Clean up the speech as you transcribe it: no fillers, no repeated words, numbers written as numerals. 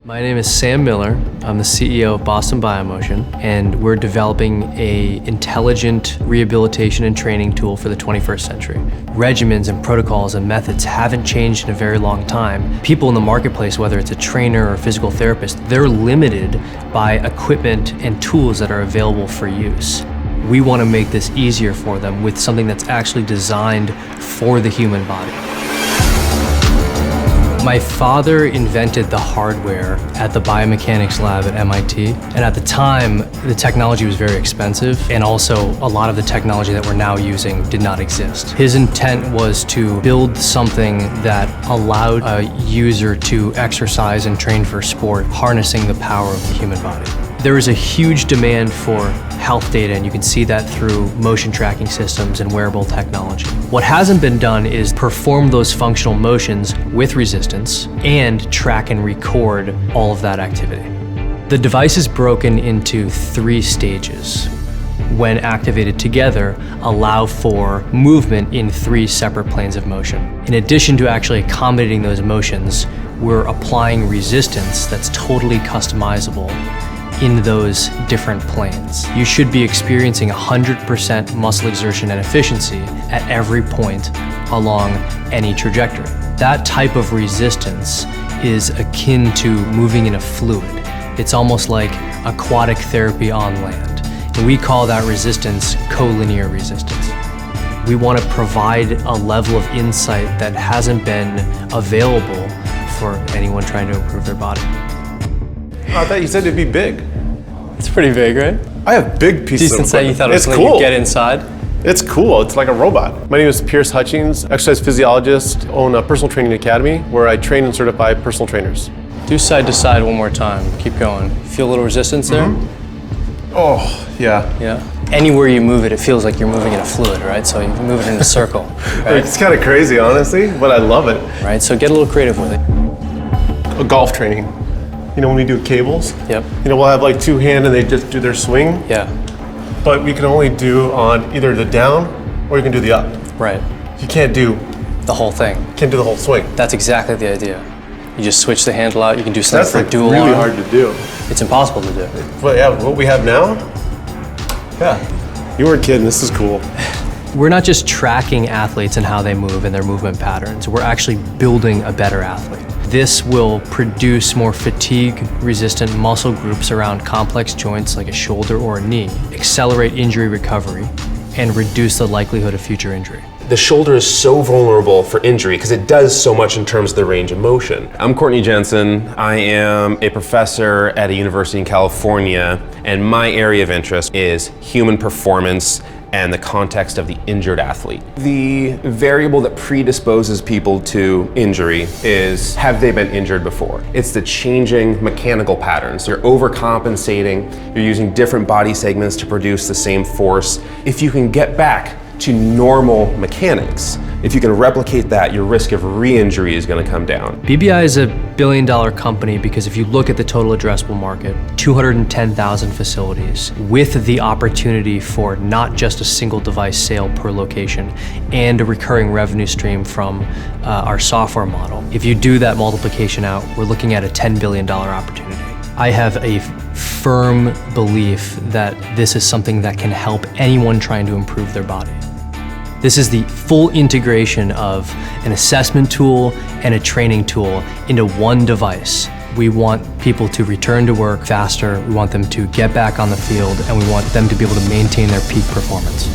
My name is Sam Miller. I'm the CEO of Boston Biomotion, and we're developing an intelligent rehabilitation and training tool for the 21st century. Regimens and protocols and methods haven't changed in a very long time. People in the marketplace, whether it's a trainer or a physical therapist, they're limited by equipment and tools that are available for use. We want to make this easier for them with something that's actually designed for the human body. My father invented the hardware at the biomechanics lab at MIT, and at the time, the technology was very expensive, and also a lot of the technology that we're now using did not exist. His intent was to build something that allowed a user to exercise and train for sport, harnessing the power of the human body. There is a huge demand for health data, and you can see that through motion tracking systems and wearable technology. What hasn't been done is perform those functional motions with resistance and track and record all of that activity. The device is broken into 3 stages. When activated together, allow for movement in 3 separate planes of motion. In addition to actually accommodating those motions, we're applying resistance that's totally customizable in those different planes. You should be experiencing 100% muscle exertion and efficiency at every point along any trajectory. That type of resistance is akin to moving in a fluid. It's almost like aquatic therapy on land. And we call that resistance collinear resistance. We want to provide a level of insight that hasn't been available for anyone trying to improve their body. I thought you said it'd be big. It's pretty big, right? I have big pieces Decent of sight. You thought it was It's like cool. you'd get inside? It's cool. It's like a robot. My name is Pierce Hutchings, exercise physiologist, own a personal training academy where I train and certify personal trainers. Do side to side one more time. Keep going. Feel a little resistance there? Oh, yeah. Yeah. Anywhere you move it, it feels like you're moving in a fluid, right? So you move it in a circle, right? It's kind of crazy, honestly, but I love it. Right? So get a little creative with it. A golf training. You know, when we do cables, Yep. you know, we'll have like 2 hand and they just do their swing, Yeah. but we can only do on either the down or you can do the up. Right. You can't do The whole thing. the whole swing. That's exactly the idea. You just switch the handle out. You can do something That's for like dual really arm. hard to do. It's impossible to do. But yeah, what we have now, yeah, you weren't kidding, this is cool. We're not just tracking athletes and how they move and their movement patterns. We're actually building a better athlete. This will produce more fatigue-resistant muscle groups around complex joints like a shoulder or a knee, accelerate injury recovery, and reduce the likelihood of future injury. The shoulder is so vulnerable for injury because it does so much in terms of the range of motion. I'm Courtney Jensen. I am a professor at a university in California, and my area of interest is human performance and the context of the injured athlete. The variable that predisposes people to injury is, have they been injured before? It's the changing mechanical patterns. You're overcompensating, you're using different body segments to produce the same force. If you can get back to normal mechanics, if you can replicate that, your risk of re-injury is going to come down. BBI is a billion-dollar company because if you look at the total addressable market, 210,000 facilities with the opportunity for not just a single device sale per location and a recurring revenue stream from our software model. If you do that multiplication out, we're looking at a $10 billion opportunity. I have a firm belief that this is something that can help anyone trying to improve their body. This is the full integration of an assessment tool and a training tool into one device. We want people to return to work faster, we want them to get back on the field, and we want them to be able to maintain their peak performance.